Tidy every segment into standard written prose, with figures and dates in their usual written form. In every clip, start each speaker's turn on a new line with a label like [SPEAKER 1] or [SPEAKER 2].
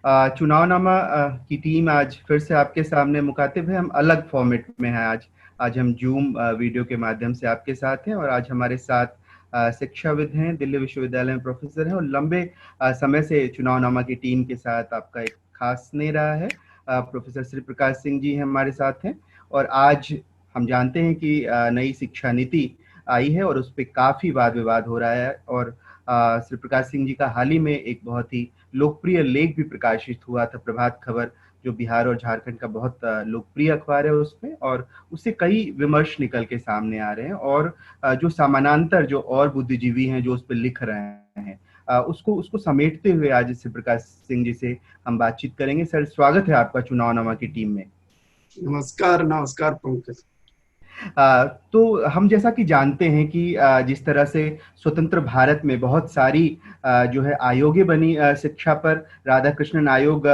[SPEAKER 1] चुनावनामा की टीम आज फिर से आपके सामने मुखातिब है। हम अलग फॉर्मेट में हैं आज। आज हम जूम वीडियो के माध्यम से आपके साथ हैं और आज हमारे साथ शिक्षाविद हैं, दिल्ली विश्वविद्यालय में प्रोफेसर हैं और लंबे समय से चुनावनामा की टीम के साथ आपका एक खास स्नेह रहा है। प्रोफेसर श्री प्रकाश सिंह जी हमारे साथ हैं और आज हम जानते हैं कि नई शिक्षा नीति आई है और उस पर काफी वाद विवाद हो रहा है और श्री प्रकाश सिंह जी का हाल ही में एक बहुत ही लोकप्रिय लेख भी प्रकाशित हुआ था प्रभात खबर, जो बिहार और झारखंड का बहुत लोकप्रिय अखबार है उसमें, और उससे कई विमर्श निकल के सामने आ रहे हैं और जो समानांतर जो और बुद्धिजीवी हैं जो उस पर लिख रहे हैं उसको उसको समेटते हुए आज श्री प्रकाश सिंह जी से हम बातचीत करेंगे। सर, स्वागत है आपका चुनावनामा की टीम में।
[SPEAKER 2] नमस्कार। नमस्कार पंकज।
[SPEAKER 1] तो हम जैसा कि जानते हैं कि जिस तरह से स्वतंत्र भारत में बहुत सारी जो है आयोगे बनी शिक्षा पर, राधाकृष्णन आयोग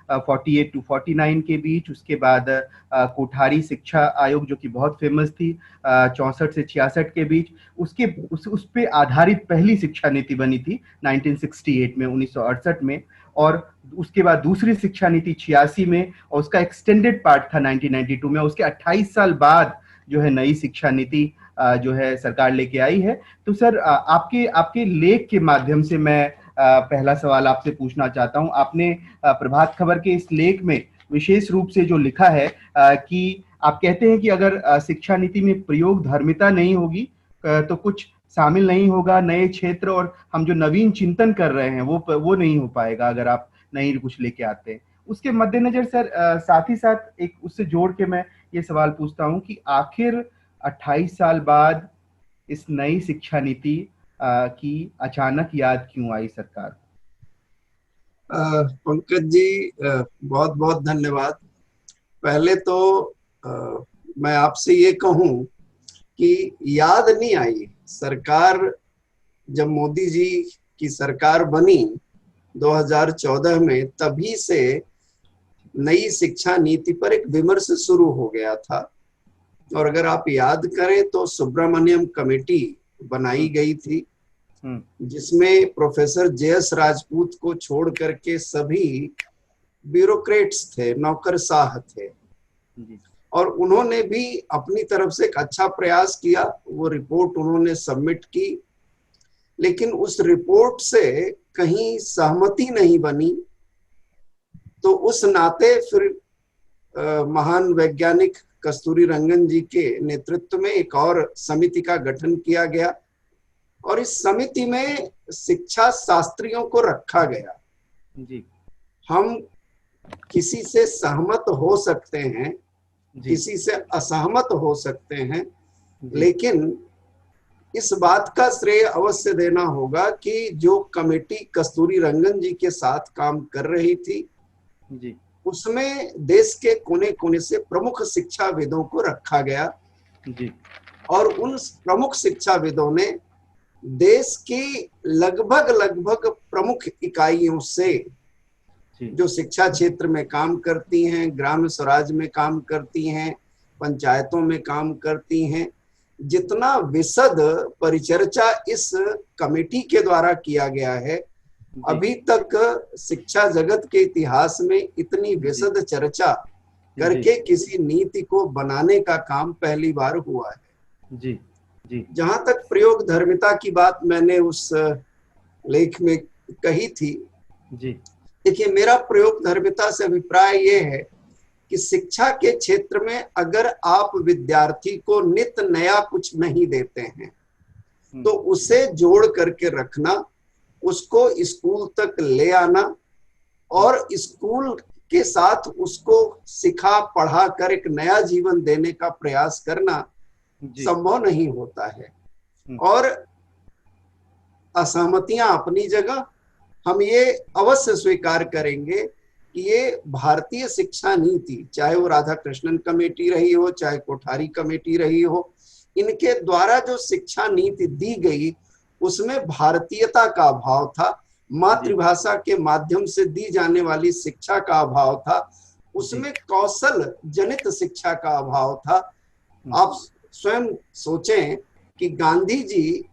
[SPEAKER 1] 48 to 49 के बीच, उसके बाद कोठारी शिक्षा आयोग जो कि बहुत फेमस थी 64 से 66 के बीच, उस पे आधारित पहली शिक्षा नीति बनी थी 1968 में, 1968 में, और उसके बाद दूसरी शिक्षा नीति 86 में और उसका एक्सटेंडेड पार्ट था 1992 में। उसके 28 साल बाद जो है नई शिक्षा नीति जो है सरकार लेके आई है। तो सर, आपके आपके लेख के माध्यम से मैं पहला सवाल आपसे पूछना चाहता हूं। आपने प्रभात खबर के इस लेख में विशेष रूप से जो लिखा है कि आप कहते हैं कि अगर शिक्षा नीति में प्रयोग धर्मिता नहीं होगी तो कुछ शामिल नहीं होगा, नए क्षेत्र और हम जो नवीन चिंतन कर रहे हैं वो नहीं हो पाएगा अगर आप नहीं कुछ लेके आते हैं। उसके मद्देनजर सर, साथ ही साथ एक उससे जोड़ के मैं ये सवाल पूछता हूं कि आखिर 28 साल बाद इस नई शिक्षा नीति की अचानक याद क्यों आई सरकार?
[SPEAKER 2] पंकज जी, बहुत बहुत धन्यवाद। पहले तो मैं आपसे ये कहूं कि याद नहीं आई। सरकार जब मोदी जी की सरकार बनी 2014 में, तभी से नई शिक्षा नीति पर एक विमर्श शुरू हो गया था। और अगर आप याद करें तो सुब्रमण्यम कमेटी बनाई गई थी जिसमें प्रोफेसर जे.एस. राजपूत को छोड़ करके सभी ब्यूरोक्रेट्स थे, नौकरशाह थे, और उन्होंने भी अपनी तरफ से एक अच्छा प्रयास किया। वो रिपोर्ट उन्होंने सबमिट की, लेकिन उस रिपोर्ट से कहीं सहमति नहीं बनी। तो उस नाते फिर महान वैज्ञानिक कस्तूरी रंगन जी के नेतृत्व में एक और समिति का गठन किया गया और इस समिति में शिक्षा शास्त्रियों को रखा गया।
[SPEAKER 1] जी।
[SPEAKER 2] हम किसी से सहमत हो सकते हैं, किसी से असहमत हो सकते हैं, लेकिन इस बात का श्रेय अवश्य देना होगा कि जो कमेटी कस्तूरी रंगन जी के साथ काम कर रही थी
[SPEAKER 1] जी,
[SPEAKER 2] उसमें देश के कोने कोने से प्रमुख शिक्षाविदों को रखा गया
[SPEAKER 1] जी,
[SPEAKER 2] और उन प्रमुख शिक्षाविदों ने देश की लगभग प्रमुख इकाइयों से जो शिक्षा क्षेत्र में काम करती हैं, ग्राम स्वराज में काम करती हैं, पंचायतों में काम करती हैं, जितना विशद परिचर्चा इस कमेटी के द्वारा किया गया है, अभी तक शिक्षा जगत के इतिहास में इतनी विशद चर्चा करके किसी नीति को बनाने का काम पहली बार हुआ है।
[SPEAKER 1] जी, जी।
[SPEAKER 2] जहां तक प्रयोग धर्मिता की बात मैंने उस लेख में कही थी,
[SPEAKER 1] जी।
[SPEAKER 2] देखिए, मेरा प्रयोग धर्मिता से अभिप्राय ये है कि शिक्षा के क्षेत्र में अगर आप विद्यार्थी को नित नया कुछ नहीं देते हैं तो उसे जोड़ करके रखना, उसको स्कूल तक ले आना और स्कूल के साथ उसको सिखा पढ़ा कर एक नया जीवन देने का प्रयास करना संभव नहीं होता है। और असहमतियां अपनी जगह, हम ये अवश्य स्वीकार करेंगे कि ये भारतीय शिक्षा नीति, चाहे वो राधाकृष्णन कमेटी रही हो, चाहे कोठारी कमेटी रही हो, इनके द्वारा जो शिक्षा नीति दी गई उसमें भारतीयता का अभाव था, मातृभाषा के माध्यम से दी जाने वाली शिक्षा का अभाव था, उसमें कौशल जनित शिक्षा का अभाव था। आप स्वयं सोचें कि गांधी जी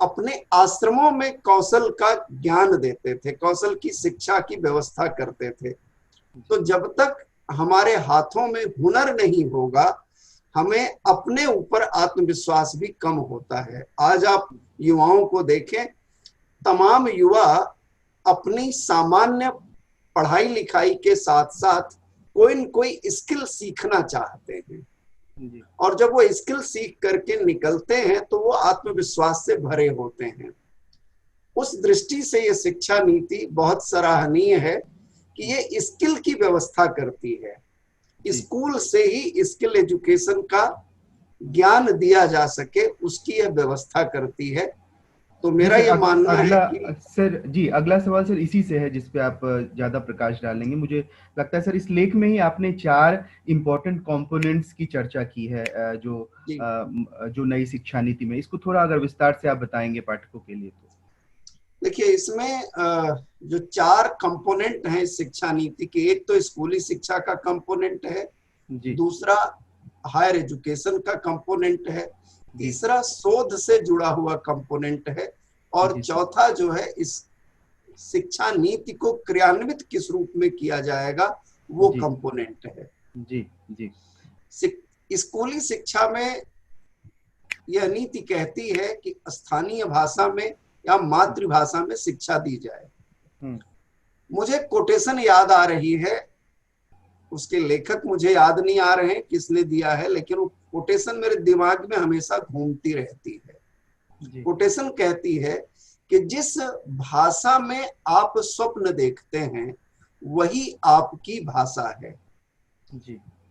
[SPEAKER 2] अपने आश्रमों में कौशल का ज्ञान देते थे, कौशल की शिक्षा की व्यवस्था करते थे। तो जब तक हमारे हाथों में हुनर नहीं होगा, हमें अपने ऊपर आत्मविश्वास भी कम होता है। आज आप युवाओं को देखें, तमाम युवा अपनी सामान्य पढ़ाई लिखाई के साथ साथ कोई न कोई स्किल सीखना चाहते हैं, और जब वो स्किल सीख करके निकलते हैं तो वो आत्मविश्वास से भरे होते हैं। उस दृष्टि से ये शिक्षा नीति बहुत सराहनीय है कि ये स्किल की व्यवस्था करती है। स्कूल से ही स्किल एजुकेशन का ज्ञान दिया जा सके, उसकी यह व्यवस्था करती है। तो मेरा ये मानना है कि
[SPEAKER 1] सर जी, अगला सवाल सर इसी से है जिस पे आप ज्यादा प्रकाश डालेंगे। मुझे लगता है सर इस लेख में ही आपने 4 इम्पोर्टेंट कंपोनेंट्स की चर्चा की है जो नई शिक्षा नीति में, इसको थोड़ा अगर विस्तार से आप बताएंगे पाठकों के लिए तो।
[SPEAKER 2] देखिए, इसमें जो 4 कंपोनेंट हैं इस शिक्षा नीति के, एक तो स्कूली शिक्षा का कंपोनेंट है, दूसरा हायर एजुकेशन का कंपोनेंट है, तीसरा शोध से जुड़ा हुआ कंपोनेंट है, और चौथा जो है इस शिक्षा नीति को क्रियान्वित किस रूप में किया जाएगा वो कंपोनेंट है।
[SPEAKER 1] जी।
[SPEAKER 2] स्कूली शिक्षा में यह नीति कहती है कि स्थानीय भाषा में या मातृभाषा में शिक्षा दी जाए। मुझे कोटेशन याद आ रही है, उसके लेखक मुझे याद नहीं आ रहे हैं किसने दिया है, लेकिन वो कोटेशन मेरे दिमाग में हमेशा घूमती रहती है। कोटेशन कहती है कि जिस भाषा में आप स्वप्न देखते हैं वही आपकी भाषा है।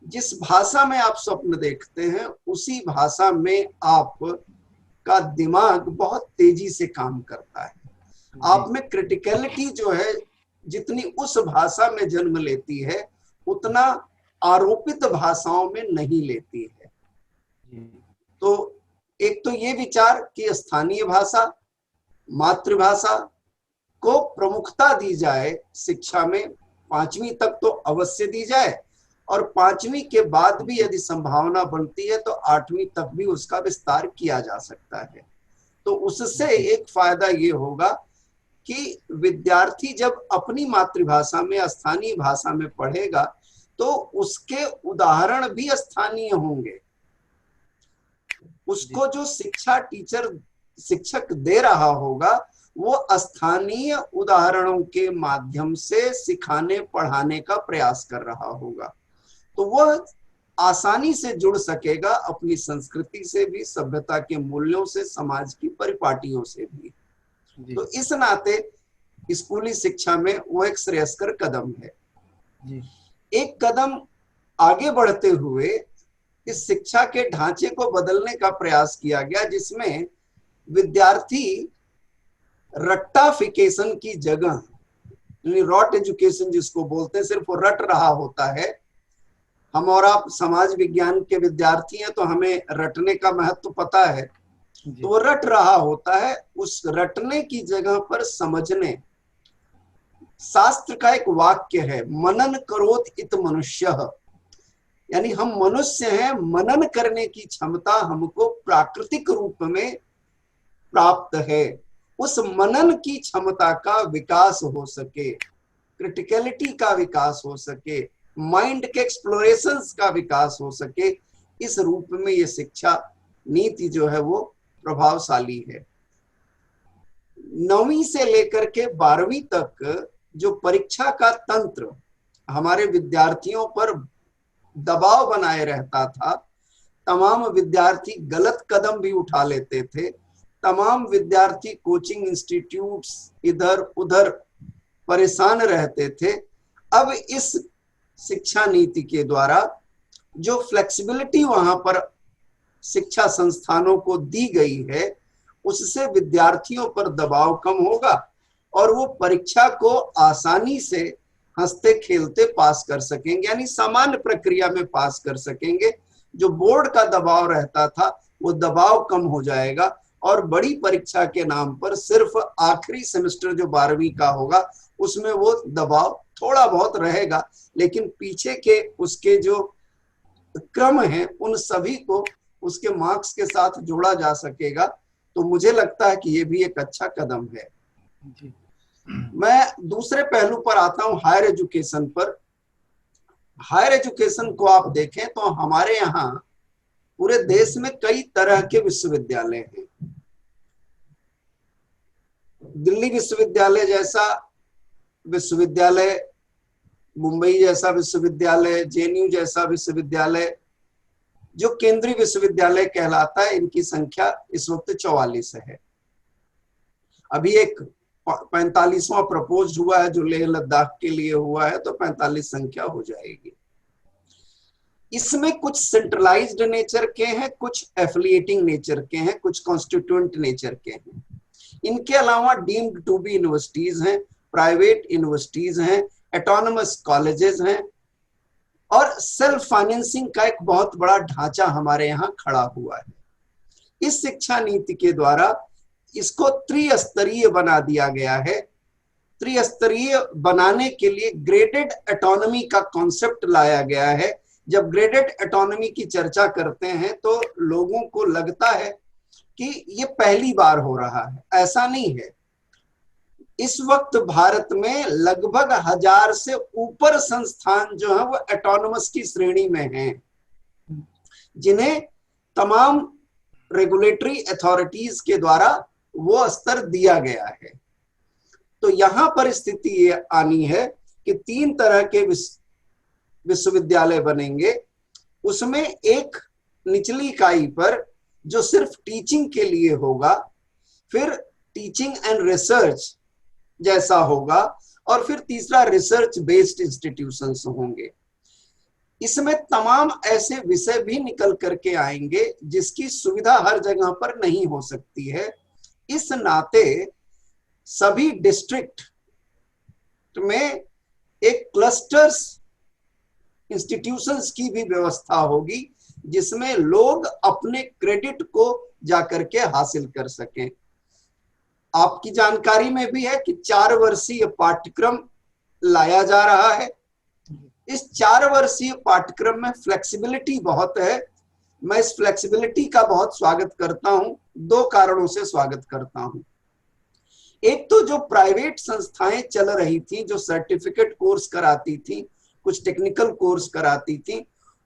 [SPEAKER 2] जिस भाषा में आप स्वप्न देखते हैं उसी भाषा में आप का दिमाग बहुत तेजी से काम करता है। आप में क्रिटिकलिटी जो है जितनी उस भाषा में जन्म लेती है उतना आरोपित भाषाओं में नहीं लेती है। तो एक तो ये विचार कि स्थानीय भाषा, मातृभाषा को प्रमुखता दी जाए शिक्षा में, 5वीं तक तो अवश्य दी जाए, और 5वीं के बाद भी यदि संभावना बनती है तो 8वीं तक भी उसका विस्तार किया जा सकता है। तो उससे एक फायदा ये होगा कि विद्यार्थी जब अपनी मातृभाषा में, स्थानीय भाषा में पढ़ेगा तो उसके उदाहरण भी स्थानीय होंगे। उसको जो शिक्षक दे रहा होगा वो स्थानीय उदाहरणों के माध्यम से सिखाने पढ़ाने का प्रयास कर रहा होगा, तो वह आसानी से जुड़ सकेगा अपनी संस्कृति से भी, सभ्यता के मूल्यों से, समाज की परिपाटियों से भी। तो इस नाते स्कूली शिक्षा में वो एक श्रेयस्कर कदम है। एक कदम आगे बढ़ते हुए इस शिक्षा के ढांचे को बदलने का प्रयास किया गया, जिसमें विद्यार्थी रट्टाफिकेशन की जगह, रॉट एजुकेशन जिसको बोलते हैं, सिर्फ वो रट रहा होता है। हम और आप समाज विज्ञान के विद्यार्थी हैं तो हमें रटने का महत्व पता है, तो वो रट रहा होता है। उस रटने की जगह पर समझने, शास्त्र का एक वाक्य है, मनन करोत इत मनुष्यः, यानी हम मनुष्य हैं, मनन करने की क्षमता हमको प्राकृतिक रूप में प्राप्त है। उस मनन की क्षमता का विकास हो सके, क्रिटिकलिटी का विकास हो सके, माइंड के एक्सप्लोरेशंस का विकास हो सके, इस रूप में ये शिक्षा नीति जो है वो प्रभावशाली है। 9वीं से लेकर के 12वीं तक जो परीक्षा का तंत्र हमारे विद्यार्थियों पर दबाव बनाए रहता था, तमाम विद्यार्थी गलत कदम भी उठा लेते थे, तमाम विद्यार्थी कोचिंग इंस्टीट्यूट्स इधर उधर परेशान रहते थे। अब इस शिक्षा नीति के द्वारा जो फ्लेक्सिबिलिटी वहां पर शिक्षा संस्थानों को दी गई है, उससे विद्यार्थियों पर दबाव कम होगा और वो परीक्षा को आसानी से हंसते खेलते पास कर सकेंगे, यानी सामान्य प्रक्रिया में पास कर सकेंगे। जो बोर्ड का दबाव रहता था वो दबाव कम हो जाएगा और बड़ी परीक्षा के नाम पर सिर्फ आखिरी सेमेस्टर जो 12वीं का होगा उसमें वो दबाव थोड़ा बहुत रहेगा, लेकिन पीछे के उसके जो क्रम हैं उन सभी को उसके मार्क्स के साथ जोड़ा जा सकेगा। तो मुझे लगता है कि ये भी एक अच्छा कदम है।
[SPEAKER 1] जी।
[SPEAKER 2] मैं दूसरे पहलू पर आता हूं, हायर एजुकेशन पर। हायर एजुकेशन को आप देखें तो हमारे यहाँ पूरे देश में कई तरह के विश्वविद्यालय हैं। दिल्ली विश्वविद्यालय जैसा विश्वविद्यालय, मुंबई जैसा विश्वविद्यालय, जेएनयू जैसा विश्वविद्यालय, जो केंद्रीय विश्वविद्यालय कहलाता है, इनकी संख्या इस वक्त 44 है। अभी एक 45वां प्रपोज हुआ है जो लेह लद्दाख के लिए हुआ है, तो 45 संख्या हो जाएगी। इसमें कुछ सेंट्रलाइज्ड नेचर के हैं, कुछ एफिलिएटिंग नेचर के हैं, कुछ कॉन्स्टिट्यूएंट नेचर के हैं। इनके अलावा डीम्ड टू बी यूनिवर्सिटीज हैं, प्राइवेट यूनिवर्सिटीज हैं, ऑटोनमस कॉलेजेस हैं, और सेल्फ फाइनेंसिंग का एक बहुत बड़ा ढांचा हमारे यहाँ खड़ा हुआ है। इस शिक्षा नीति के द्वारा इसको त्रिस्तरीय बना दिया गया है। त्रिस्तरीय बनाने के लिए ग्रेडेड ऑटोनॉमी का कॉन्सेप्ट लाया गया है। जब ग्रेडेड ऑटोनॉमी की चर्चा करते हैं तो लोगों को लगता है कि ये पहली बार हो रहा है, ऐसा नहीं है। इस वक्त भारत में लगभग 1000 से ऊपर संस्थान जो है वो ऑटोनॉमस की श्रेणी में हैं, जिन्हें तमाम रेगुलेटरी अथॉरिटीज के द्वारा वो स्तर दिया गया है। तो यहां पर स्थिति ये आनी है कि 3 तरह के विश्वविद्यालय बनेंगे। उसमें एक निचली इकाई पर जो सिर्फ टीचिंग के लिए होगा, फिर टीचिंग एंड रिसर्च जैसा होगा, और फिर तीसरा रिसर्च बेस्ड इंस्टीट्यूशंस होंगे। इसमें तमाम ऐसे विषय भी निकल करके आएंगे जिसकी सुविधा हर जगह पर नहीं हो सकती है। इस नाते सभी डिस्ट्रिक्ट में एक क्लस्टर्स इंस्टीट्यूशंस की भी व्यवस्था होगी, जिसमें लोग अपने क्रेडिट को जाकर के हासिल कर सकें। आपकी जानकारी में भी है कि 4 वर्षीय पाठ्यक्रम लाया जा रहा है। इस 4 वर्षीय पाठ्यक्रम में फ्लेक्सिबिलिटी बहुत है। मैं इस फ्लेक्सिबिलिटी का बहुत स्वागत करता हूं। 2 कारणों से स्वागत करता हूं। एक तो जो प्राइवेट संस्थाएं चल रही थी, जो सर्टिफिकेट कोर्स कराती थी, कुछ टेक्निकल कोर्स कराती थी,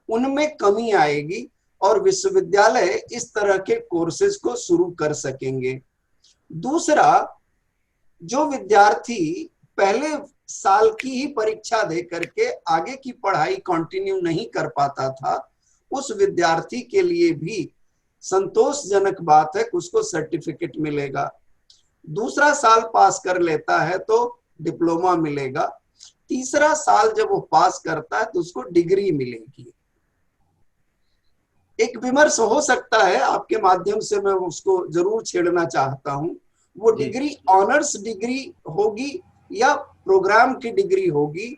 [SPEAKER 2] उनमें कमी आएगी और विश्वविद्यालय इस तरह के कोर्सेज को शुरू कर सकेंगे। दूसरा, जो विद्यार्थी पहले साल की ही परीक्षा दे करके आगे की पढ़ाई कंटिन्यू नहीं कर पाता था, उस विद्यार्थी के लिए भी संतोषजनक बात है कि उसको सर्टिफिकेट मिलेगा। दूसरा साल पास कर लेता है तो डिप्लोमा मिलेगा। तीसरा साल जब वो पास करता है तो उसको डिग्री मिलेगी। एक विमर्श हो सकता है, आपके माध्यम से मैं उसको जरूर छेड़ना चाहता हूं। वो डिग्री ऑनर्स डिग्री होगी या प्रोग्राम की डिग्री होगी,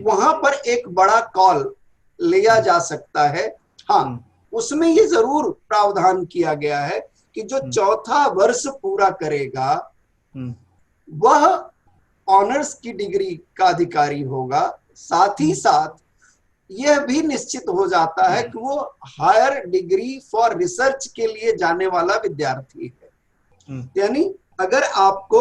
[SPEAKER 2] वहां पर एक बड़ा कॉल लिया जा सकता है। हाँ, उसमें ये जरूर प्रावधान किया गया है कि जो 4था वर्ष पूरा करेगा वह ऑनर्स की डिग्री का अधिकारी होगा। साथ ही साथ यह भी निश्चित हो जाता है कि वो हायर डिग्री फॉर रिसर्च के लिए जाने वाला विद्यार्थी है। यानी अगर आपको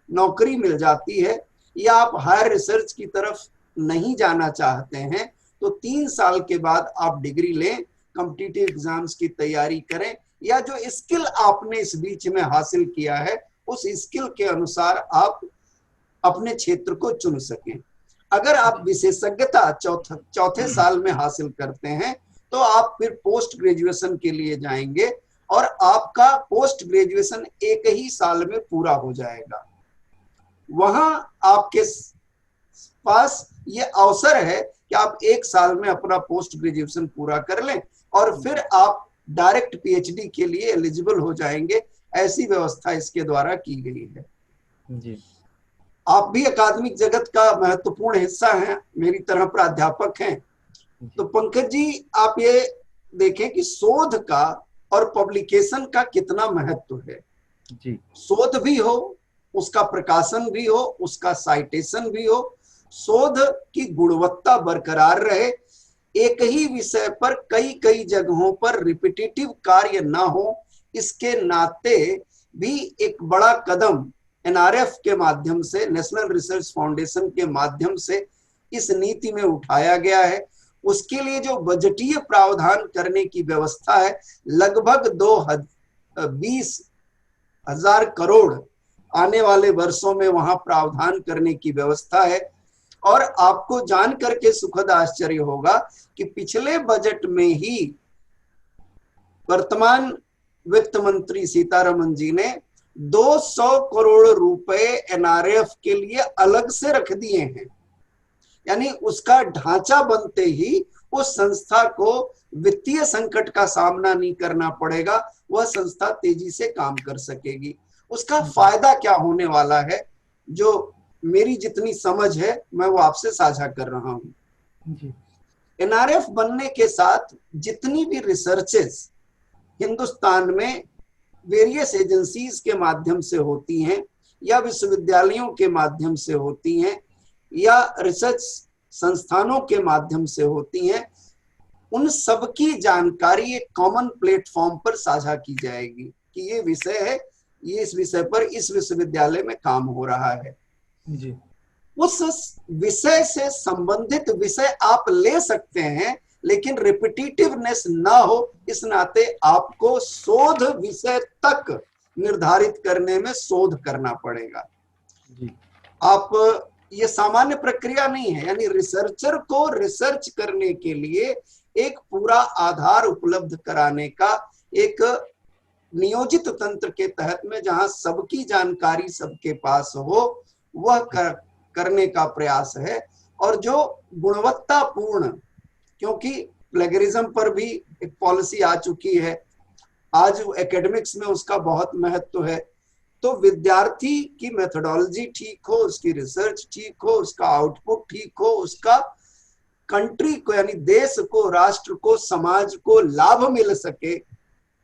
[SPEAKER 2] नौकरी मिल जाती है या आप हायर रिसर्च की तरफ नहीं जाना चाहते हैं, तो 3 साल के बाद आप डिग्री लें, कॉम्पिटिटिव एग्जाम्स की तैयारी करें, या जो स्किल आपने इस बीच में हासिल किया है उस स्किल के अनुसार आप अपने क्षेत्र को चुन सकें। अगर आप विशेषज्ञता चौथे साल में हासिल करते हैं तो आप फिर पोस्ट ग्रेजुएशन के लिए जाएंगे और आपका पोस्ट ग्रेजुएशन 1 ही साल में पूरा हो जाएगा। वहां आपके पास ये अवसर है कि आप 1 साल में अपना पोस्ट ग्रेजुएशन पूरा कर लें और फिर आप डायरेक्ट पीएचडी के लिए एलिजिबल हो जाएंगे। ऐसी व्यवस्था इसके द्वारा की गई है जी। आप भी अकादमिक जगत का महत्वपूर्ण हिस्सा हैं, मेरी तरह प्राध्यापक हैं, तो पंकज जी आप ये देखें कि शोध का और पब्लिकेशन का कितना महत्व है जी। शोध भी हो, उसका प्रकाशन भी हो, उसका साइटेशन भी हो, शोध की गुणवत्ता बरकरार रहे, एक ही विषय पर कई कई जगहों पर रिपीटेटिव कार्य ना हो, इसके नाते भी एक बड़ा कदम एनआरएफ के माध्यम से, नेशनल रिसर्च फाउंडेशन के माध्यम से इस नीति में उठाया गया है। उसके लिए जो बजटीय प्रावधान करने की व्यवस्था है, लगभग 20,000 करोड़ आने वाले वर्षों में वहां प्रावधान करने की व्यवस्था है। और आपको जान करके सुखद आश्चर्य होगा कि पिछले बजट में ही वर्तमान वित्त मंत्री सीतारमन जी ने 200 करोड़ रुपए एनआरएफ के लिए अलग से रख दिए हैं। यानी उसका ढांचा बनते ही उस संस्था को वित्तीय संकट का सामना नहीं करना पड़ेगा, वह संस्था तेजी से काम कर सकेगी। उसका फायदा क्या होने वाला है, जो मेरी जितनी समझ है मैं वो आपसे साझा कर रहा हूं। एनआरएफ बनने के साथ जितनी भी रिसर्चेस हिंदुस्तान में वेरियस एजेंसीज के माध्यम से होती हैं, या विश्वविद्यालयों के माध्यम से होती हैं, या रिसर्च संस्थानों के माध्यम से होती हैं, उन सब की जानकारी एक कॉमन प्लेटफॉर्म पर साझा की जाएगी कि ये विषय है, ये इस विषय पर इस विश्वविद्यालय में काम हो रहा है
[SPEAKER 1] जी।
[SPEAKER 2] उस विषय से संबंधित विषय आप ले सकते हैं, लेकिन रिपीटिटिवनेस ना हो, इस नाते आपको शोध विषय तक निर्धारित करने में शोध करना पड़ेगा
[SPEAKER 1] जी।
[SPEAKER 2] आप, ये सामान्य प्रक्रिया नहीं है। यानी रिसर्चर को रिसर्च करने के लिए एक पूरा आधार उपलब्ध कराने का एक नियोजित तंत्र के तहत में, जहां सबकी जानकारी सबके पास हो, वह करने का प्रयास है। और जो गुणवत्तापूर्ण, क्योंकि प्लेगरिज्म पर भी एक पॉलिसी आ चुकी है, आज एकेडमिक्स में उसका बहुत महत्व है, तो विद्यार्थी की मेथोडोलॉजी ठीक हो, उसकी रिसर्च ठीक हो, उसका आउटपुट ठीक हो, उसका कंट्री को यानी देश को, राष्ट्र को, समाज को लाभ मिल सके।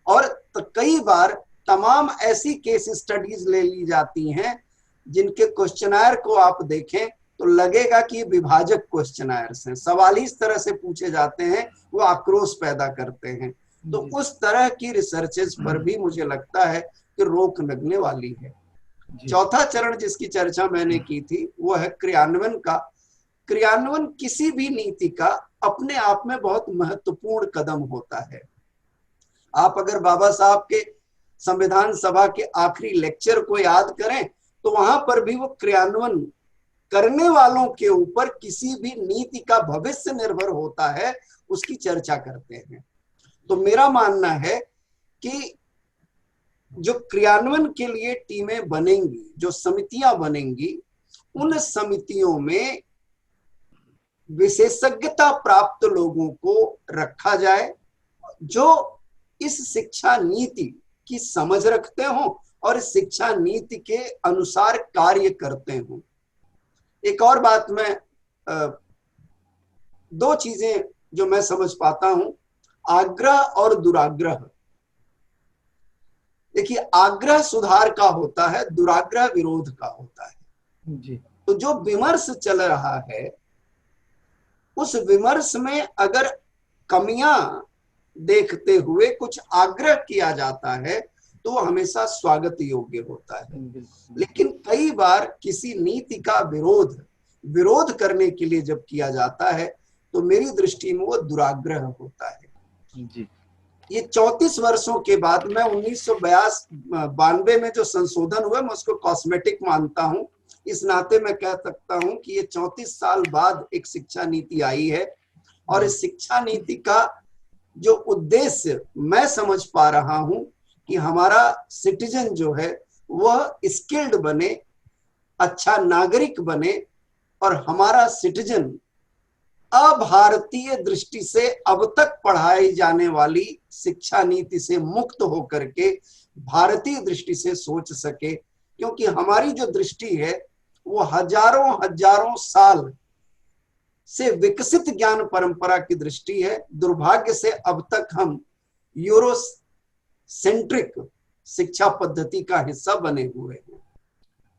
[SPEAKER 2] और तो कई बार तमाम ऐसी केस स्टडीज ले ली जाती हैं जिनके क्वेश्चनायर को आप देखें तो लगेगा कि विभाजक क्वेश्चनायर्स हैं, सवाल इस तरह से पूछे जाते हैं वो आक्रोश पैदा करते हैं। तो उस तरह की रिसर्चेस पर भी मुझे लगता है कि रोक लगने वाली है। चौथा चरण जिसकी चर्चा मैंने की थी वो है क्रियान्वयन का। क्रियान्वयन किसी भी नीति का अपने आप में बहुत महत्वपूर्ण कदम होता है। आप अगर बाबा साहब के संविधान सभा के आखिरी लेक्चर को याद करें तो वहां पर भी वो क्रियान्वयन करने वालों के ऊपर किसी भी नीति का भविष्य निर्भर होता है, उसकी चर्चा करते हैं। तो मेरा मानना है कि जो क्रियान्वयन के लिए टीमें बनेंगी, जो समितियां बनेंगी, उन समितियों में विशेषज्ञता प्राप्त लोगों को रखा जाए जो इस शिक्षा नीति की समझ रखते हो और इस शिक्षा नीति के अनुसार कार्य करते हो। एक और बात मैं दो चीजें जो मैं समझ पाता हूं, आग्रह और दुराग्रह। देखिए, आग्रह सुधार का होता है, दुराग्रह विरोध का होता है
[SPEAKER 1] जी।
[SPEAKER 2] तो जो विमर्श चल रहा है उस विमर्श में अगर कमियां देखते हुए कुछ आग्रह किया जाता है तो वो हमेशा स्वागत योग्य होता है। लेकिन कई बार किसी नीति का विरोध करने के लिए जब किया जाता है तो मेरी दृष्टि में वो दुराग्रह होता है।
[SPEAKER 1] जी।
[SPEAKER 2] ये 34 वर्षों के बाद में 1992 में जो संशोधन हुआ, मैं उसको कॉस्मेटिक मानता हूं। इस नाते मैं कह सकता हूं कि ये 34 साल बाद एक शिक्षा नीति आई है और इस शिक्षा नीति का जो उद्देश्य मैं समझ पा रहा हूं कि हमारा सिटीजन जो है वह स्किल्ड बने, अच्छा नागरिक बने और हमारा सिटीजन अभारतीय दृष्टि से अब तक पढ़ाई जाने वाली शिक्षा नीति से मुक्त होकर के भारतीय दृष्टि से सोच सके। क्योंकि हमारी जो दृष्टि है वो हजारों साल से विकसित ज्ञान परंपरा की दृष्टि है। दुर्भाग्य से अब तक हम यूरो सेंट्रिक शिक्षा पद्धति का हिस्सा बने हुए हैं।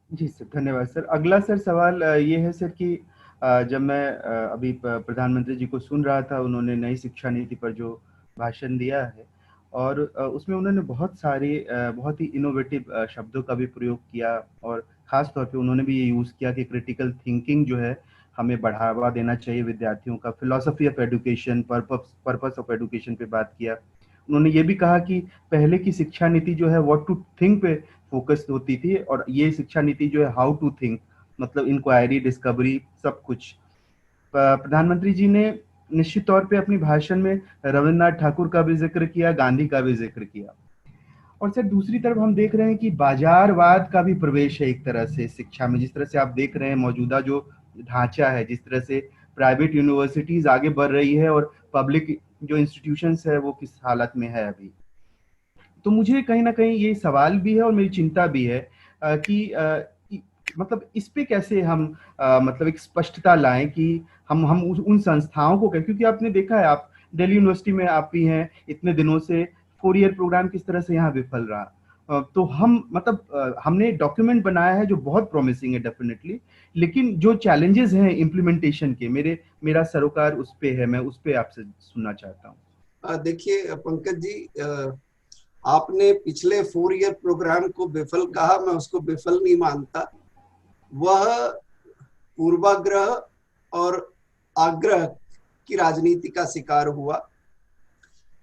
[SPEAKER 1] जी सर, धन्यवाद सर। अगला सर सवाल ये है सर कि जब मैं अभी प्रधानमंत्री जी को सुन रहा था, उन्होंने नई शिक्षा नीति पर जो भाषण दिया है और उसमें उन्होंने बहुत सारे बहुत ही इनोवेटिव शब्दों का भी प्रयोग किया, और खास तौर पे उन्होंने भी ये यूज़ किया कि क्रिटिकल थिंकिंग जो है हमें बढ़ावा देना चाहिए विद्यार्थियों का, philosophy of education, purpose of education पे बात किया। उन्होंने ये भी कहा कि पहले की शिक्षा नीति जो है व्हाट टू थिंक पे फोकस होती थी, और ये शिक्षा नीति जो है हाउ टू थिंक, मतलब इंक्वायरी, डिस्कवरी, सब कुछ। प्रधानमंत्री जी ने निश्चित तौर पे अपनी भाषण में रविन्द्रनाथ ठाकुर का भी जिक्र किया, गांधी का भी जिक्र किया। और सर दूसरी तरफ हम देख रहे हैं कि बाजारवाद का भी प्रवेश है एक तरह से शिक्षा में। जिस तरह से आप देख रहे हैं मौजूदा जो ढांचा है, जिस तरह से प्राइवेट यूनिवर्सिटीज आगे बढ़ रही है और पब्लिक जो इंस्टीट्यूशंस है वो किस हालत में है अभी। तो मुझे कहीं ना कहीं ये सवाल भी है और मेरी चिंता भी है मतलब इस पे कैसे हम मतलब एक स्पष्टता लाएं कि हम उन संस्थाओं को क्योंकि आपने देखा है, आप दिल्ली यूनिवर्सिटी में आप भी हैं इतने दिनों से, 4 ईयर प्रोग्राम किस तरह से यहाँ विफल रहा। तो हम मतलब हमने डॉक्यूमेंट बनाया है जो बहुत प्रॉमिसिंग है डेफिनेटली, लेकिन जो चैलेंजेस हैं इम्प्लीमेंटेशन के, मेरा सरोकार उस पे है, मैं उस पे आपसे सुनना चाहता हूँ।
[SPEAKER 2] देखिए पंकज जी, आपने पिछले 4 ईयर प्रोग्राम को विफल कहा, मैं उसको विफल नहीं मानता। वह पूर्वाग्रह और आग्रह की राजनीति का शिकार हुआ।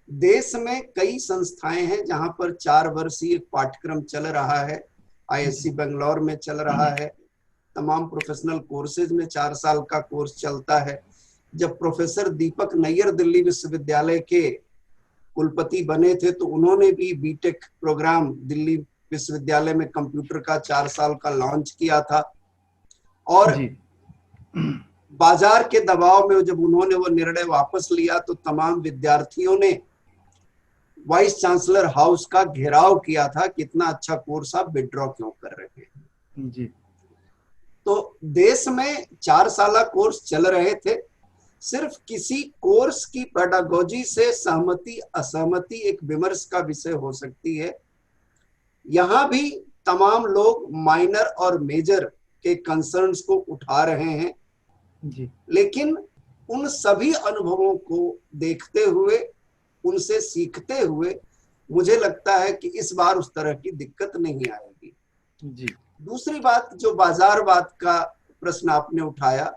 [SPEAKER 2] देश में कई संस्थाएं हैं जहां पर 4 वर्षीय पाठ्यक्रम चल रहा है, आईएससी बेंगलोर में चल रहा है, तमाम प्रोफेशनल कोर्सेज में 4 साल का कोर्स चलता है। जब प्रोफेसर दीपक नैयर दिल्ली विश्वविद्यालय के कुलपति बने थे तो उन्होंने भी बीटेक प्रोग्राम दिल्ली विश्वविद्यालय में कंप्यूटर का 4 साल का लॉन्च किया था। और बाजार के दबाव में जब उन्होंने वो निर्णय वापस लिया तो तमाम विद्यार्थियों ने वाइस चांसलर हाउस का घेराव किया था, कितना अच्छा कोर्स आप विड्रॉ क्यों कर रहे हैं
[SPEAKER 1] जी।
[SPEAKER 2] तो देश में 4 साल कोर्स चल रहे थे। सिर्फ किसी कोर्स की पेडागोजी से सहमति असहमति एक विमर्श का विषय हो सकती है। यहां भी तमाम लोग माइनर और मेजर के कंसर्न्स को उठा रहे हैं
[SPEAKER 1] जी।
[SPEAKER 2] लेकिन उन सभी अनुभवों को देखते हुए, उनसे सीखते हुए मुझे लगता है कि इस बार उस तरह की दिक्कत नहीं आएगी।
[SPEAKER 1] जी।
[SPEAKER 2] दूसरी बात, जो बाजारवाद का प्रश्न आपने उठाया,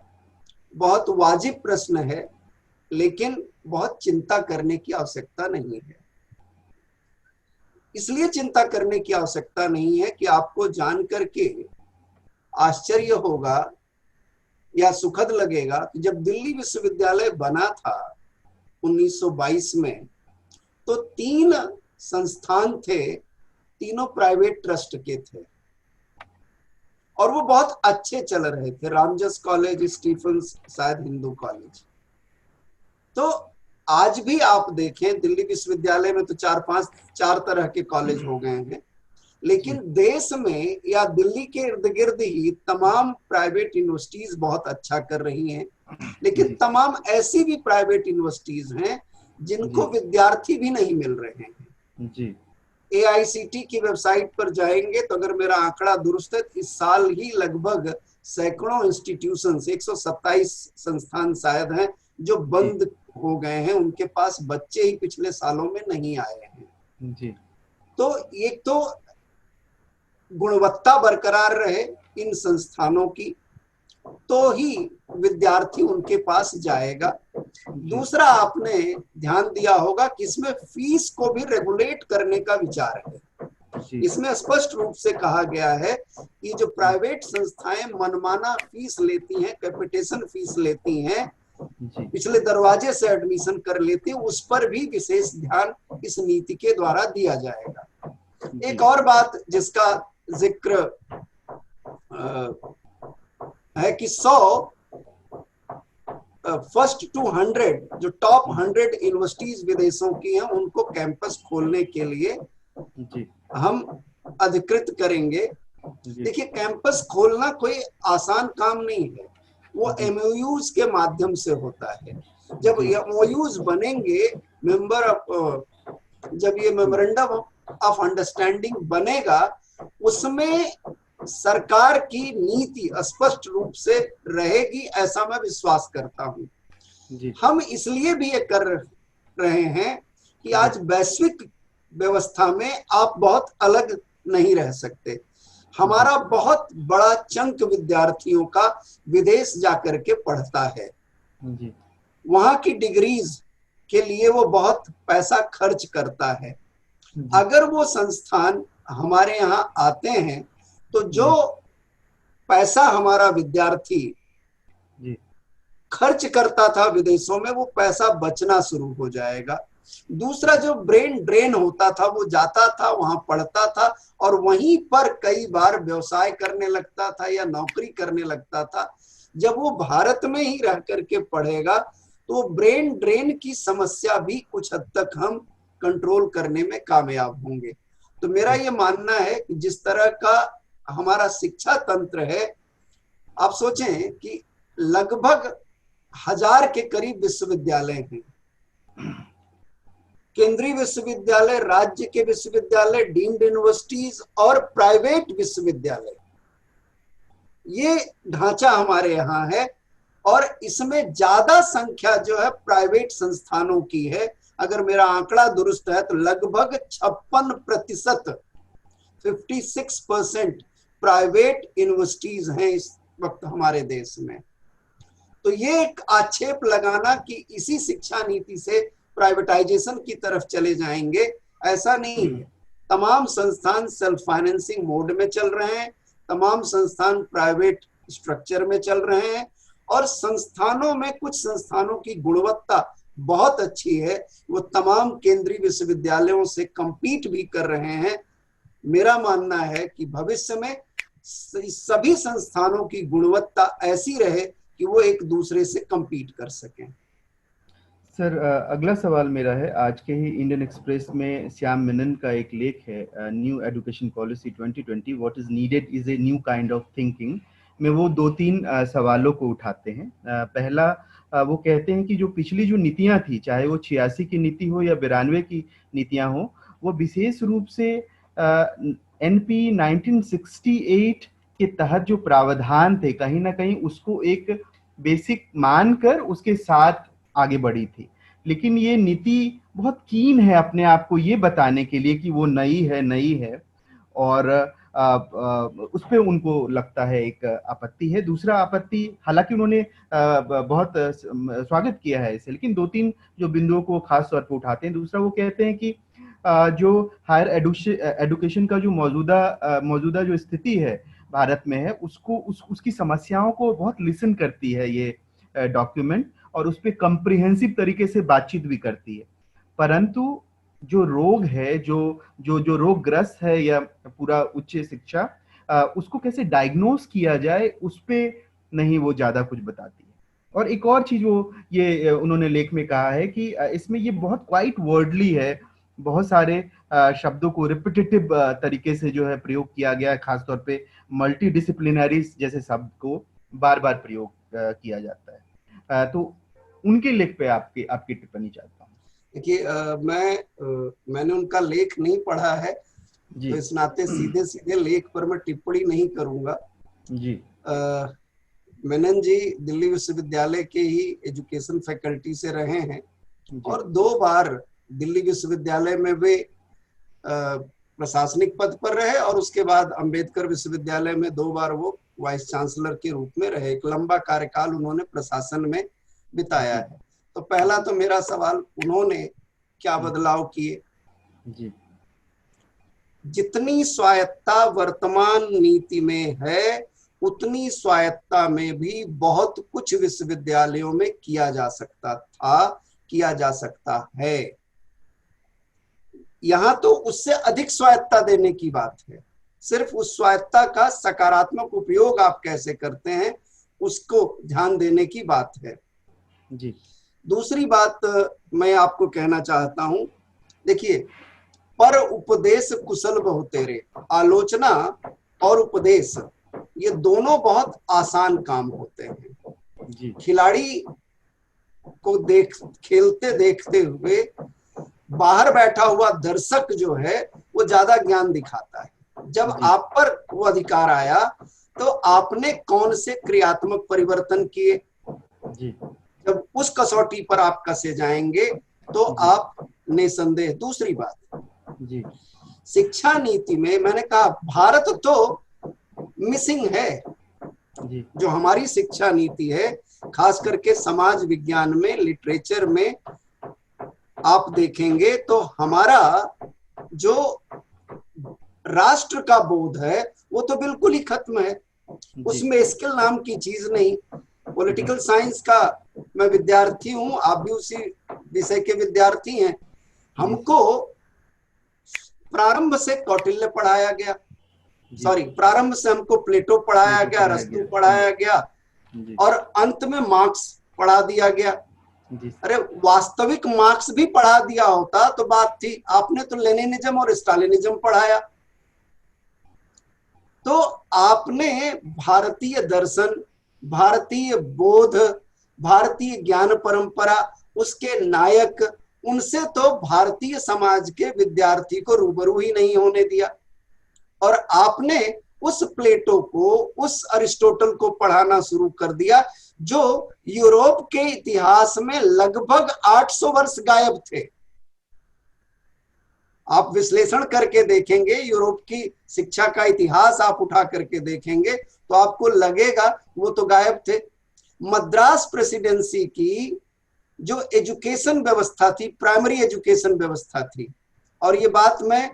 [SPEAKER 2] बहुत वाजिब प्रश्न है, लेकिन बहुत चिंता करने की आवश्यकता नहीं है। इसलिए चिंता करने की आवश्यकता नहीं है कि आपको जान करके आश्चर्य होगा या सुखद लगेगा कि जब दिल्ली विश्वविद्यालय बना था 1922 में, तो 3 संस्थान थे, तीनों प्राइवेट ट्रस्ट के थे और वो बहुत अच्छे चल रहे थे। रामजस कॉलेज, स्टीफंस, शायद हिंदू कॉलेज। तो आज भी आप देखें दिल्ली विश्वविद्यालय में तो 4 तरह के कॉलेज हो गए हैं, लेकिन देश में या दिल्ली के इर्द गिर्द ही तमाम प्राइवेट यूनिवर्सिटीज बहुत अच्छा कर रही हैं। लेकिन तमाम ऐसी भी प्राइवेट यूनिवर्सिटीज हैं जिनको विद्यार्थी भी नहीं मिल रहे हैं।
[SPEAKER 1] जी।
[SPEAKER 2] AICT की वेबसाइट पर जाएंगे तो अगर मेरा आंकड़ा दुरुस्त है, इस साल ही लगभग सैकड़ों इंस्टीट्यूशन, 127 संस्थान शायद हैं जो बंद हो गए हैं, उनके पास बच्चे ही पिछले सालों में नहीं आए हैं।
[SPEAKER 1] जी।
[SPEAKER 2] तो एक तो गुणवत्ता बरकरार रहे इन संस्थानों की तो ही विद्यार्थी उनके पास जाएगा। दूसरा, आपने ध्यान दिया होगा कि इसमें फीस को भी रेगुलेट करने का विचार है। इसमें स्पष्ट रूप से कहा गया है कि जो प्राइवेट संस्थाएं मनमाना फीस लेती हैं, कैपिटेशन फीस लेती हैं, पिछले दरवाजे से एडमिशन कर लेती हैं, उस पर भी विशेष ध्यान इस नीति के द्वारा दिया जाएगा। एक और बात जिसका जिक्र है कि 100 फर्स्ट 200 जो टॉप 100 यूनिवर्सिटीज विदेशों की हैं, उनको कैंपस खोलने के लिए हम अधिकृत करेंगे। देखिए, कैंपस खोलना कोई आसान काम नहीं है, वो MOUs के माध्यम से होता है। जब MOUs बनेंगे, जब ये मेमोरेंडम ऑफ अंडरस्टैंडिंग बनेगा, उसमें सरकार की नीति स्पष्ट रूप से रहेगी, ऐसा मैं विश्वास करता हूं। हम इसलिए भी ये कर रहे हैं कि आज वैश्विक व्यवस्था में आप बहुत अलग नहीं रह सकते। हमारा बहुत बड़ा चंक विद्यार्थियों का विदेश जाकर के पढ़ता है, वहां की डिग्रीज के लिए वो बहुत पैसा खर्च करता है। अगर वो संस्थान हमारे यहाँ आते हैं तो जो पैसा हमारा विद्यार्थी खर्च करता था विदेशों में, वो पैसा बचना शुरू हो जाएगा। दूसरा, जो ब्रेन ड्रेन होता था, वो जाता था वहां पढ़ता था और वहीं पर कई बार व्यवसाय करने लगता था या नौकरी करने लगता था। जब वो भारत में ही रह करके पढ़ेगा तो ब्रेन ड्रेन की समस्या भी कुछ हद तक हम कंट्रोल करने में कामयाब होंगे। तो मेरा ये मानना है कि जिस तरह का हमारा शिक्षा तंत्र है, आप सोचें कि लगभग 1000 के करीब विश्वविद्यालय हैं, केंद्रीय विश्वविद्यालय, राज्य के विश्वविद्यालय, डीम्ड यूनिवर्सिटीज और प्राइवेट विश्वविद्यालय। ये ढांचा हमारे यहाँ है और इसमें ज्यादा संख्या जो है प्राइवेट संस्थानों की है। अगर मेरा आंकड़ा दुरुस्त है तो लगभग 56%, 56% प्राइवेट यूनिवर्सिटीज हैं इस वक्त हमारे देश में। तो ये एक आक्षेप लगाना कि इसी शिक्षा नीति से प्राइवेटाइजेशन की तरफ चले जाएंगे, ऐसा नहीं है। तमाम संस्थान सेल्फ फाइनेंसिंग मोड में चल रहे हैं, तमाम संस्थान प्राइवेट स्ट्रक्चर में चल रहे हैं और संस्थानों में कुछ संस्थानों की गुणवत्ता बहुत अच्छी है, वो तमाम केंद्रीय विश्वविद्यालयों से compete भी कर रहे हैं। मेरा मानना है कि भविष्य में सभी संस्थानों की गुणवत्ता ऐसी रहे कि वो एक दूसरे से compete कर सकें।
[SPEAKER 1] सर, अगला सवाल मेरा है, आज के ही इंडियन एक्सप्रेस में श्याम मेनन का एक लेख है, new education policy 2020 what is needed is a new kind of thinking, में वो 2-3 सवालों को उठाते हैं। पहला, वो कहते हैं कि जो पिछली जो नीतियां थी, चाहे वो 86 की नीति हो या 92 की नीतियां हो, वो विशेष रूप से एनपी 1968 के तहत जो प्रावधान थे, कहीं ना कहीं उसको एक बेसिक मानकर उसके साथ आगे बढ़ी थी। लेकिन ये नीति बहुत कीन है अपने आप को ये बताने के लिए कि वो नई है और उस पे उनको लगता है एक आपत्ति है। दूसरा आपत्ति, हालांकि उन्होंने बहुत स्वागत किया है इसे, लेकिन 2-3 जो बिंदुओं को खास तौर पे उठाते हैं। दूसरा, वो कहते हैं कि जो हायर एडुकेशन का जो मौजूदा जो स्थिति है भारत में है, उसकी समस्याओं को बहुत लिसन करती है ये डॉक्यूमेंट और उस पर कम्प्रिहेंसिव तरीके से बातचीत भी करती है। परंतु जो रोग है, जो रोगग्रस्त है या पूरा उच्च शिक्षा, उसको कैसे डायग्नोस किया जाए, उस पे नहीं वो ज्यादा कुछ बताती है। और एक और चीज वो ये उन्होंने लेख में कहा है कि इसमें ये बहुत क्वाइट वर्डली है, बहुत सारे शब्दों को रिपीटेटिव तरीके से जो है प्रयोग किया गया है, खासतौर पे मल्टी डिसिप्लिनरी जैसे शब्द को बार बार प्रयोग किया जाता है। तो उनके लेख पे आपकी टिप्पणी चाहता हूँ।
[SPEAKER 2] देखिए, मैंने उनका लेख नहीं पढ़ा है, तो इस नाते सीधे सीधे लेख पर मैं टिप्पणी नहीं करूंगा जी। मेनन जी दिल्ली विश्वविद्यालय के ही एजुकेशन फैकल्टी से रहे हैं और 2 बार दिल्ली विश्वविद्यालय में वे प्रशासनिक पद पर रहे और उसके बाद अंबेडकर विश्वविद्यालय में 2 बार वो वाइस चांसलर के रूप में रहे। एक लंबा कार्यकाल उन्होंने प्रशासन में बिताया है। तो पहला तो मेरा सवाल, उन्होंने क्या बदलाव किए जी? जितनी स्वायत्ता वर्तमान नीति में है, उतनी स्वायत्ता में भी बहुत कुछ विश्वविद्यालयों में किया जा सकता था, किया जा सकता है। यहाँ तो उससे अधिक स्वायत्ता देने की बात है। सिर्फ उस स्वायत्ता का सकारात्मक उपयोग आप कैसे करते हैं, उसको ध्यान देने की बात है जी। दूसरी बात मैं आपको कहना चाहता हूं, देखिए, पर उपदेश कुशल बहुतेरे, आलोचना और उपदेश ये दोनों बहुत आसान काम होते हैं जी। खिलाड़ी को खेलते देखते हुए बाहर बैठा हुआ दर्शक जो है वो ज्यादा ज्ञान दिखाता है। जब आप पर वो अधिकार आया तो आपने कौन से क्रियात्मक परिवर्तन किए जी। जब उस कसौटी पर आप कसे जाएंगे तो आप निसंदेह। दूसरी बात,
[SPEAKER 1] जी
[SPEAKER 2] शिक्षा नीति में मैंने कहा भारत तो मिसिंग है।
[SPEAKER 1] जी
[SPEAKER 2] जो हमारी शिक्षा नीति है, खास करके समाज विज्ञान में, लिटरेचर में आप देखेंगे तो हमारा जो राष्ट्र का बोध है वो तो बिल्कुल ही खत्म है। उसमें स्किल नाम की चीज नहीं। पॉलिटिकल साइंस का मैं विद्यार्थी हूं, आप भी उसी विषय के विद्यार्थी हैं। हमको प्रारंभ से कौटिल्य पढ़ाया गया, प्रारंभ से हमको प्लेटो पढ़ाया गया, अरस्तु पढ़ाया गया और अंत में मार्क्स पढ़ा दिया गया। अरे वास्तविक मार्क्स भी पढ़ा दिया होता तो बात थी। आपने तो लेनिनिज्म और स्टालिनिज्म पढ़ाया। तो आपने भारतीय दर्शन, भारतीय बोध, भारतीय ज्ञान परंपरा, उसके नायक, उनसे तो भारतीय समाज के विद्यार्थी को रूबरू ही नहीं होने दिया। और आपने उस प्लेटो को, उस अरिस्टोटल को पढ़ाना शुरू कर दिया जो यूरोप के इतिहास में लगभग 800 वर्ष गायब थे। आप विश्लेषण करके देखेंगे, यूरोप की शिक्षा का इतिहास आप उठा करके देखेंगे तो आपको लगेगा वो तो गायब थे। मद्रास प्रेसिडेंसी की जो एजुकेशन व्यवस्था थी, प्राइमरी एजुकेशन व्यवस्था थी, और ये बात मैं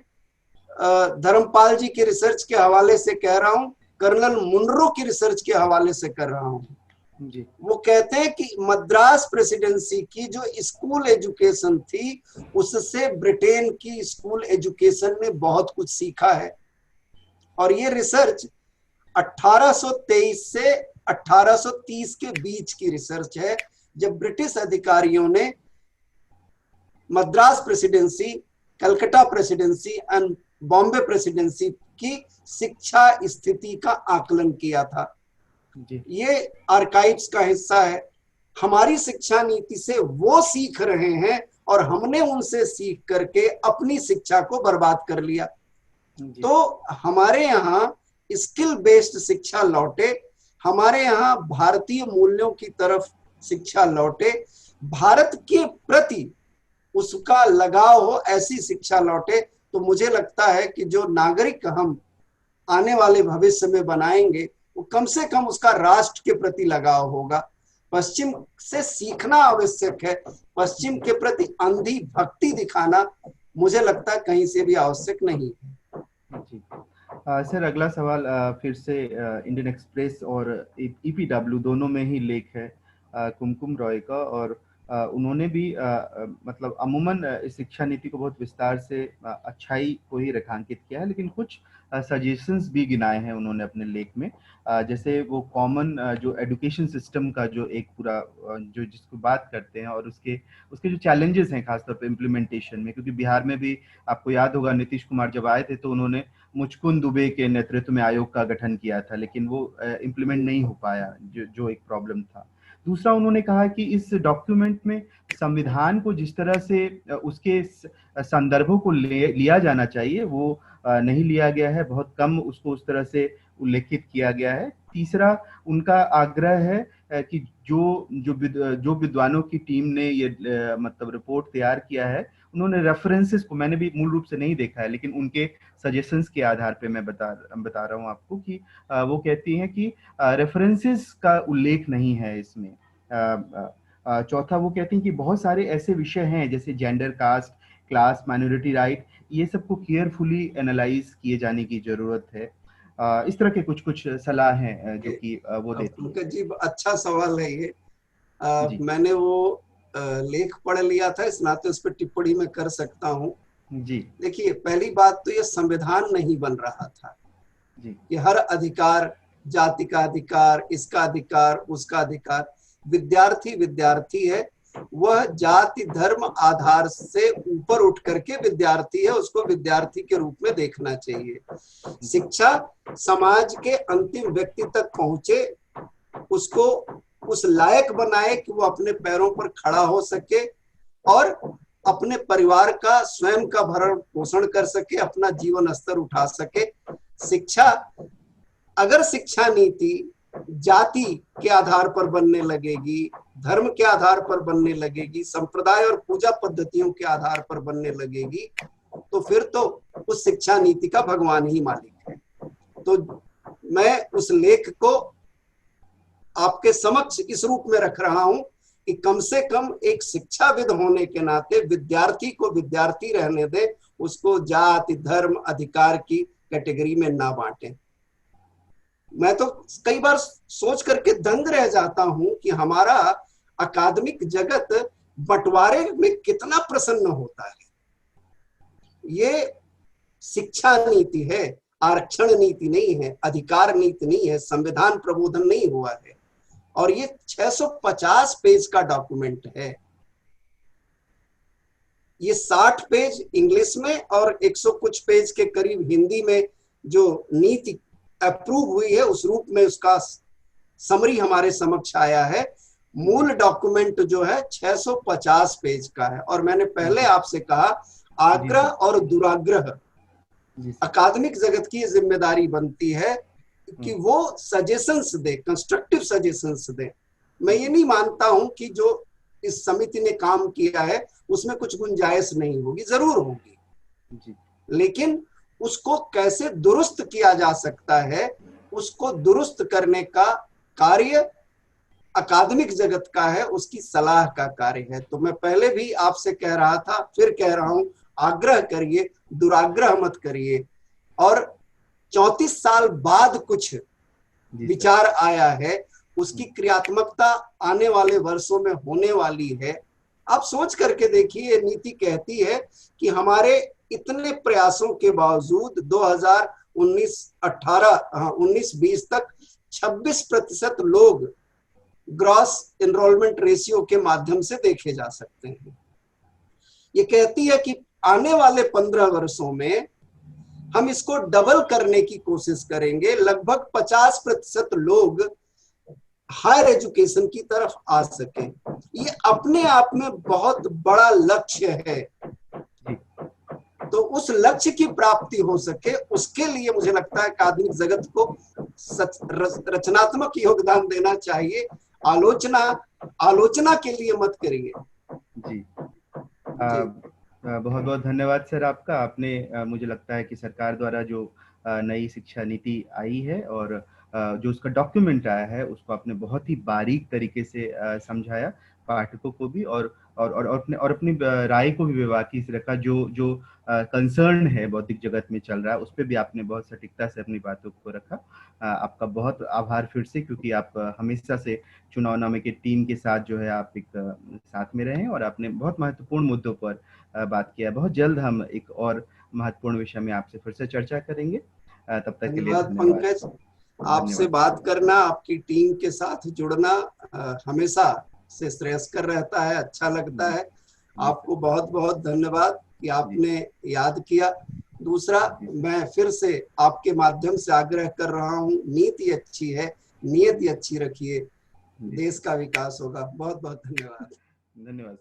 [SPEAKER 2] धर्मपाल जी की रिसर्च के हवाले से कह रहा हूं, कर्नल मुनरो की रिसर्च के हवाले से कर रहा हूं। वो कहते हैं कि मद्रास प्रेसिडेंसी की जो स्कूल एजुकेशन थी उससे ब्रिटेन की स्कूल एजुकेशन ने बहुत कुछ सीखा है। और ये रिसर्च 1823 से 1830 के बीच की रिसर्च है, जब ब्रिटिश अधिकारियों ने Madras presidency, Calcutta presidency and Bombay presidency की शिक्षा स्थिति का आकलन किया था। ये आर्काइव्स का हिस्सा है। हमारी शिक्षा नीति से वो सीख रहे हैं और हमने उनसे सीख करके अपनी शिक्षा को बर्बाद कर लिया। तो हमारे यहाँ स्किल बेस्ड शिक्षा लौटे, हमारे यहाँ भारतीय मूल्यों की तरफ शिक्षा लौटे, भारत के प्रति उसका लगाव हो, ऐसी शिक्षा लौटे। तो मुझे लगता है कि जो नागरिक हम आने वाले भविष्य में बनाएंगे वो कम से कम उसका राष्ट्र के प्रति लगाव होगा। पश्चिम से सीखना आवश्यक है, पश्चिम के प्रति अंधी भक्ति दिखाना मुझे लगता है कहीं से भी आवश्यक नहीं है।
[SPEAKER 1] सर अगला सवाल फिर से इंडियन एक्सप्रेस और ईपीडब्ल्यू दोनों में ही लेख है कुमकुम रॉय का, और उन्होंने भी मतलब अमूमन शिक्षा नीति को बहुत विस्तार से अच्छाई को ही रेखांकित किया है, लेकिन कुछ सजेशंस भी गिनाए हैं उन्होंने अपने लेख में। जैसे वो कॉमन जो एजुकेशन सिस्टम का जो एक पूरा जो जिसको बात करते हैं और उसके जो चैलेंजेस हैं खासतौर पर इम्प्लीमेंटेशन में, क्योंकि बिहार में भी आपको याद होगा नीतीश कुमार जब आए थे तो उन्होंने मुचकुंद दुबे के नेतृत्व में आयोग का गठन किया था, लेकिन वो इम्प्लीमेंट नहीं हो पाया, जो एक प्रॉब्लम था। दूसरा उन्होंने कहा कि इस डॉक्यूमेंट में संविधान को जिस तरह से उसके संदर्भों को लिया जाना चाहिए वो नहीं लिया गया है, बहुत कम उसको उस तरह से उल्लेखित किया गया है। तीसरा उनका आग्रह है कि जो विद्वानों की टीम ने ये मतलब रिपोर्ट तैयार किया है, उन्होंने रेफरेंसेस को, मैंने भी मूल रूप से नहीं देखा है लेकिन उनके सजेशंस के आधार पे मैं बता रहा हूँ आपको कि वो कहती हैं कि रेफरेंसेस का उल्लेख नहीं है इसमें। चौथा वो कहती हैं कि बहुत सारे ऐसे विषय हैं जैसे gender, caste, class, minority right, ये सबको केयरफुली एनालाइज किए जाने की जरूरत है। इस तरह के कुछ सलाह हैं जो कि वो देती है।
[SPEAKER 2] पंकज जी अच्छा सवाल है ये। मैंने वो लेख पढ़ लिया था, इस नाते उस पर टिप्पणी मैं कर सकता हूँ जी। देखिए पहली बात तो ये संविधान नहीं बन रहा था जी कि हर अधिकार, जाति का अधिकार, इसका अधिकार, उसका अधिकार, विद्यार्थी है, वह जाति धर्म आधार से ऊपर उठ करके विद्यार्थी है, उसको विद्यार्थी के रूप में देखना चाहिए। शिक्षा समाज के अंतिम व्यक्ति तक पहुंचे, उसको उस लायक बनाए कि वो अपने पैरों पर खड़ा हो सके और अपने परिवार का, स्वयं का भरण पोषण कर सके, अपना जीवन स्तर उठा सके। शिक्षा, अगर शिक्षा नीति जाति के आधार पर बनने लगेगी, धर्म के आधार पर बनने लगेगी, संप्रदाय और पूजा पद्धतियों के आधार पर बनने लगेगी, तो फिर तो उस शिक्षा नीति का भगवान ही मालिक है। तो मैं उस लेख को आपके समक्ष इस रूप में रख रहा हूं कि कम से कम एक शिक्षाविद होने के नाते विद्यार्थी को विद्यार्थी रहने दे, उसको जाति धर्म अधिकार की कैटेगरी में ना बांटे। मैं तो कई बार सोच करके दंग रह जाता हूं कि हमारा अकादमिक जगत बंटवारे में कितना प्रसन्न होता है। ये शिक्षा नीति है, आरक्षण नीति नहीं है, अधिकार नीति नहीं है, संविधान प्रबोधन नहीं हुआ है। और ये 650 पेज का डॉक्यूमेंट है। ये 60 पेज इंग्लिश में और 100 कुछ पेज के करीब हिंदी में जो नीति अप्रूव हुई है उस रूप में उसका समरी हमारे समक्ष आया है। मूल डॉक्यूमेंट जो है 650 पेज का है। और मैंने पहले आपसे कहा आग्रह और दुराग्रह अकादमिक जगत की जिम्मेदारी बनती है कि वो सजेशंस दे, कंस्ट्रक्टिव सजेशंस दे। मैं ये नहीं मानता हूं कि जो इस समिति ने काम किया है उसमें कुछ गुंजाइश नहीं होगी, जरूर होगी, लेकिन उसको कैसे दुरुस्त किया जा सकता है, उसको दुरुस्त करने का कार्य अकादमिक जगत का है, उसकी सलाह का कार्य है। तो मैं पहले भी आपसे कह रहा था, फिर कह रहा हूं, आग्रह करिए, दुराग्रह मत करिए। और 34 साल बाद कुछ विचार आया है, उसकी क्रियात्मकता आने वाले वर्षों में होने वाली है। आप सोच करके देखिए, नीति कहती है कि हमारे इतने प्रयासों के बावजूद 2019-20 तक 26% लोग ग्रॉस एनरोलमेंट रेशियो के माध्यम से देखे जा सकते हैं। ये कहती है कि आने वाले 15 वर्षों में हम इसको डबल करने की कोशिश करेंगे, लगभग 50% लोग हायर एजुकेशन की तरफ आ सके। ये अपने आप में बहुत बड़ा लक्ष्य है। तो उस लक्ष्य की प्राप्ति हो सके, उसके लिए मुझे लगता है अकादमिक जगत को रचनात्मक योगदान देना चाहिए। आलोचना के लिए मत करिए। जी
[SPEAKER 1] बहुत बहुत धन्यवाद सर आपका। आपने मुझे लगता है कि सरकार द्वारा जो नई शिक्षा नीति आई है और जो उसका डॉक्यूमेंट आया है उसको आपने बहुत ही बारीक तरीके से समझाया पाठकों को भी, और अपनी राय को भी बेबाकी से रखा। जो कंसर्न है बौद्धिक जगत में चल रहा है उस पर भी आपने बहुत सटीकता से अपनी बातों को रखा। आपका बहुत आभार फिर से, क्योंकि आप हमेशा से चुनावनामे के टीम के साथ जो है आप एक साथ में रहे और आपने बहुत महत्वपूर्ण मुद्दों पर बात किया। बहुत जल्द हम एक और महत्वपूर्ण विषय में आपसे फिर से चर्चा करेंगे। तब तक के लिए
[SPEAKER 2] पंकज, आपसे बात करना, आपकी टीम के साथ जुड़ना हमेशा से श्रेयस्कर रहता है, अच्छा लगता है। आपको बहुत बहुत धन्यवाद कि आपने याद किया। दूसरा, मैं फिर से आपके माध्यम से आग्रह कर रहा हूँ, नीति अच्छी है, नियति अच्छी रखिए, देश का विकास होगा। बहुत बहुत धन्यवाद।
[SPEAKER 1] धन्यवाद।